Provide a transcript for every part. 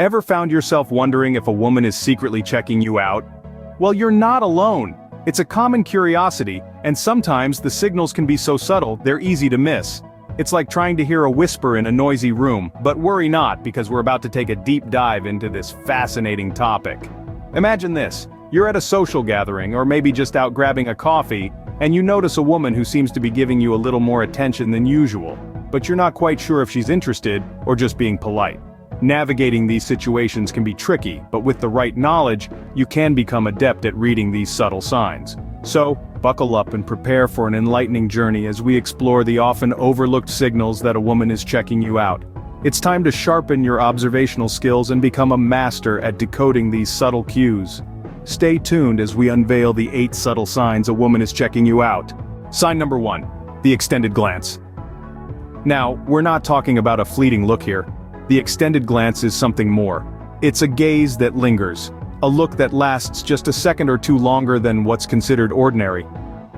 Ever found yourself wondering if a woman is secretly checking you out? Well, you're not alone. It's a common curiosity, and sometimes the signals can be so subtle they're easy to miss. It's like trying to hear a whisper in a noisy room, but worry not, because we're about to take a deep dive into this fascinating topic. Imagine this: you're at a social gathering, or maybe just out grabbing a coffee, and you notice a woman who seems to be giving you a little more attention than usual, but you're not quite sure if she's interested or just being polite. Navigating these situations can be tricky, but with the right knowledge, you can become adept at reading these subtle signs. So, buckle up and prepare for an enlightening journey as we explore the often overlooked signals that a woman is checking you out. It's time to sharpen your observational skills and become a master at decoding these subtle cues. Stay tuned as we unveil the 8 subtle signs a woman is checking you out. Sign number 1. The extended glance. Now, we're not talking about a fleeting look here. The extended glance is something more. It's a gaze that lingers, a look that lasts just a second or two longer than what's considered ordinary.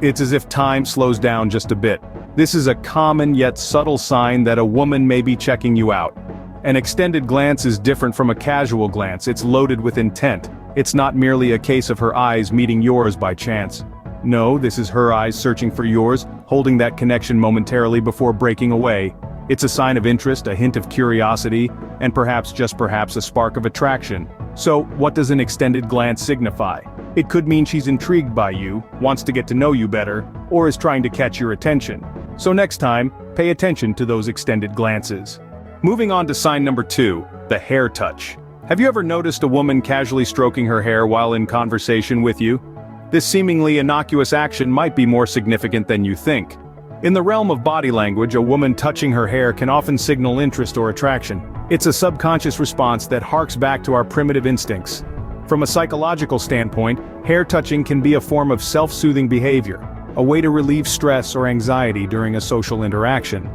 It's as if time slows down just a bit. This is a common yet subtle sign that a woman may be checking you out. An extended glance is different from a casual glance. It's loaded with intent. It's not merely a case of her eyes meeting yours by chance. No, this is her eyes searching for yours, holding that connection momentarily before breaking away. It's a sign of interest, a hint of curiosity, and perhaps, just perhaps, a spark of attraction. So, what does an extended glance signify? It could mean she's intrigued by you, wants to get to know you better, or is trying to catch your attention. So next time, pay attention to those extended glances. Moving on to sign number 2, the hair touch. Have you ever noticed a woman casually stroking her hair while in conversation with you? This seemingly innocuous action might be more significant than you think. In the realm of body language, a woman touching her hair can often signal interest or attraction. It's a subconscious response that harks back to our primitive instincts. From a psychological standpoint, hair touching can be a form of self-soothing behavior, a way to relieve stress or anxiety during a social interaction.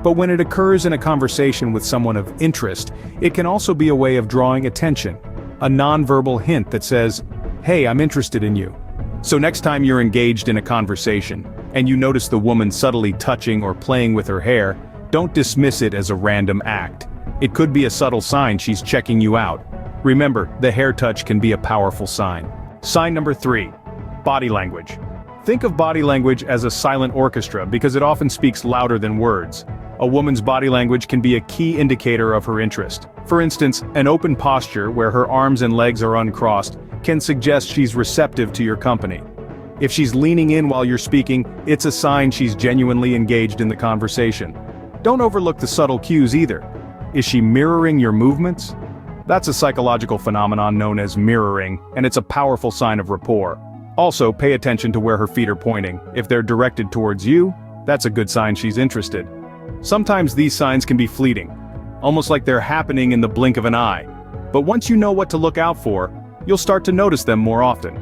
But when it occurs in a conversation with someone of interest, it can also be a way of drawing attention, a nonverbal hint that says, "Hey, I'm interested in you." So next time you're engaged in a conversation, and you notice the woman subtly touching or playing with her hair, don't dismiss it as a random act. It could be a subtle sign she's checking you out. Remember, the hair touch can be a powerful sign. Sign number 3. Body language. Think of body language as a silent orchestra because it often speaks louder than words. A woman's body language can be a key indicator of her interest. For instance, an open posture where her arms and legs are uncrossed can suggest she's receptive to your company. If she's leaning in while you're speaking, it's a sign she's genuinely engaged in the conversation. Don't overlook the subtle cues either. Is she mirroring your movements? That's a psychological phenomenon known as mirroring, and it's a powerful sign of rapport. Also, pay attention to where her feet are pointing. If they're directed towards you, that's a good sign she's interested. Sometimes these signs can be fleeting, almost like they're happening in the blink of an eye. But once you know what to look out for, you'll start to notice them more often.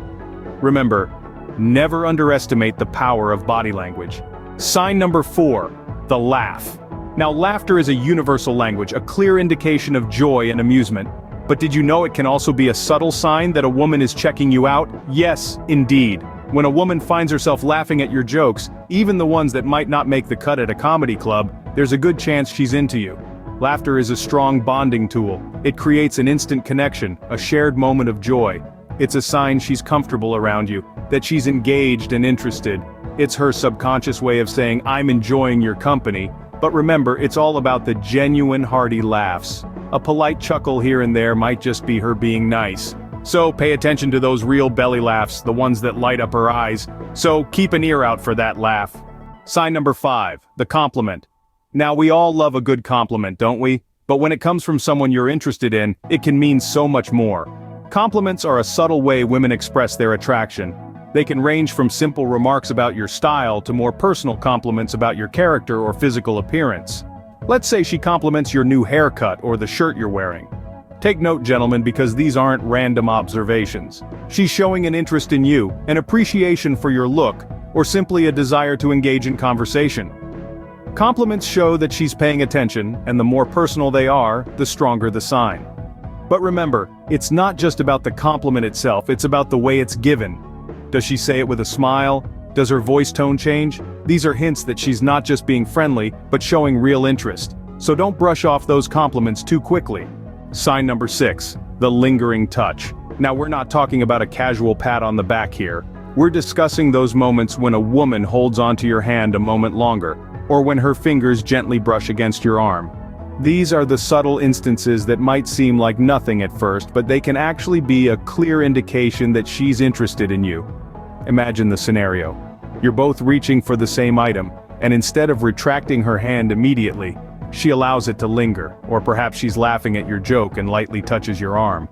Remember, never underestimate the power of body language. Sign number 4, the laugh. Now, laughter is a universal language, a clear indication of joy and amusement. But did you know it can also be a subtle sign that a woman is checking you out? Yes, indeed. When a woman finds herself laughing at your jokes, even the ones that might not make the cut at a comedy club, there's a good chance she's into you. Laughter is a strong bonding tool. It creates an instant connection, a shared moment of joy. It's a sign she's comfortable around you, that she's engaged and interested. It's her subconscious way of saying, "I'm enjoying your company." But remember, it's all about the genuine hearty laughs. A polite chuckle here and there might just be her being nice. So pay attention to those real belly laughs, the ones that light up her eyes. So keep an ear out for that laugh. Sign number 5, the compliment. Now, we all love a good compliment, don't we? But when it comes from someone you're interested in, it can mean so much more. Compliments are a subtle way women express their attraction. They can range from simple remarks about your style to more personal compliments about your character or physical appearance. Let's say she compliments your new haircut or the shirt you're wearing. Take note, gentlemen, because these aren't random observations. She's showing an interest in you, an appreciation for your look, or simply a desire to engage in conversation. Compliments show that she's paying attention, and the more personal they are, the stronger the sign. But remember, it's not just about the compliment itself, it's about the way it's given. Does she say it with a smile? Does her voice tone change? These are hints that she's not just being friendly, but showing real interest. So don't brush off those compliments too quickly. Sign number 6, the lingering touch. Now we're not talking about a casual pat on the back here. We're discussing those moments when a woman holds onto your hand a moment longer, or when her fingers gently brush against your arm. These are the subtle instances that might seem like nothing at first, but they can actually be a clear indication that she's interested in you. Imagine the scenario. You're both reaching for the same item, and instead of retracting her hand immediately, she allows it to linger, or perhaps she's laughing at your joke and lightly touches your arm.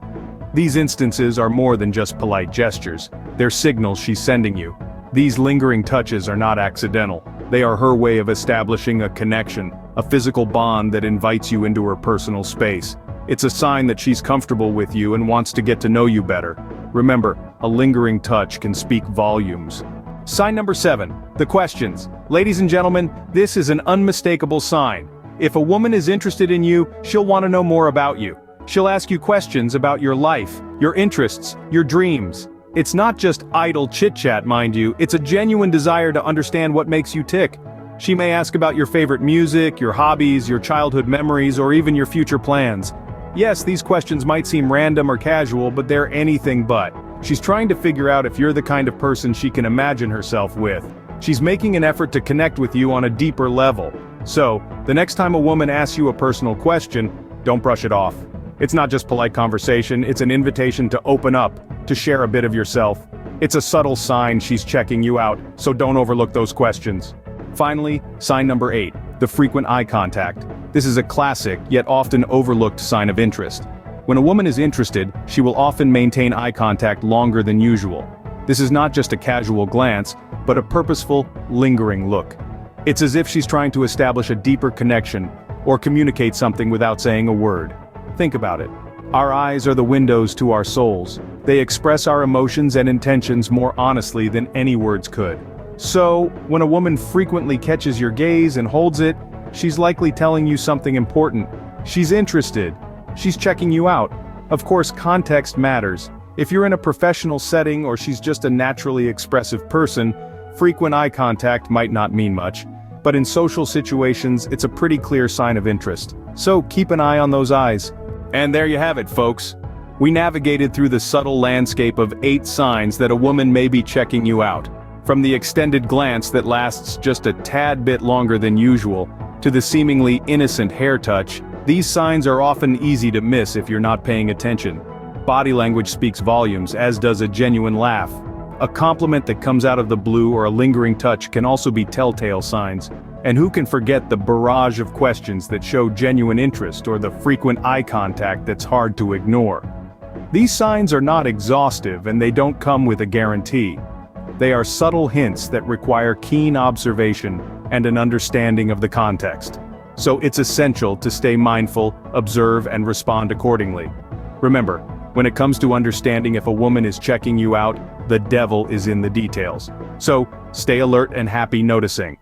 These instances are more than just polite gestures. They're signals she's sending you. These lingering touches are not accidental. They are her way of establishing a connection, a physical bond that invites you into her personal space. It's a sign that she's comfortable with you and wants to get to know you better. Remember, a lingering touch can speak volumes. Sign number 7, the questions. Ladies and gentlemen, this is an unmistakable sign. If a woman is interested in you, she'll want to know more about you. She'll ask you questions about your life, your interests, your dreams. It's not just idle chit-chat, mind you, it's a genuine desire to understand what makes you tick. She may ask about your favorite music, your hobbies, your childhood memories, or even your future plans. Yes, these questions might seem random or casual, but they're anything but. She's trying to figure out if you're the kind of person she can imagine herself with. She's making an effort to connect with you on a deeper level. So, the next time a woman asks you a personal question, don't brush it off. It's not just polite conversation, it's an invitation to open up, to share a bit of yourself. It's a subtle sign she's checking you out, so don't overlook those questions. Finally, sign number 8, the frequent eye contact. This is a classic, yet often overlooked sign of interest. When a woman is interested, she will often maintain eye contact longer than usual. This is not just a casual glance, but a purposeful, lingering look. It's as if she's trying to establish a deeper connection, or communicate something without saying a word. Think about it. Our eyes are the windows to our souls. They express our emotions and intentions more honestly than any words could. So, when a woman frequently catches your gaze and holds it, she's likely telling you something important. She's interested. She's checking you out. Of course, context matters. If you're in a professional setting or she's just a naturally expressive person, frequent eye contact might not mean much. But in social situations, it's a pretty clear sign of interest. So keep an eye on those eyes. And there you have it, folks. We navigated through the subtle landscape of 8 signs that a woman may be checking you out. From the extended glance that lasts just a tad bit longer than usual, to the seemingly innocent hair touch, these signs are often easy to miss if you're not paying attention. Body language speaks volumes, as does a genuine laugh. A compliment that comes out of the blue or a lingering touch can also be telltale signs. And who can forget the barrage of questions that show genuine interest or the frequent eye contact that's hard to ignore? These signs are not exhaustive and they don't come with a guarantee. They are subtle hints that require keen observation and an understanding of the context. So it's essential to stay mindful, observe, and respond accordingly. Remember, when it comes to understanding if a woman is checking you out, the devil is in the details. So, stay alert and happy noticing.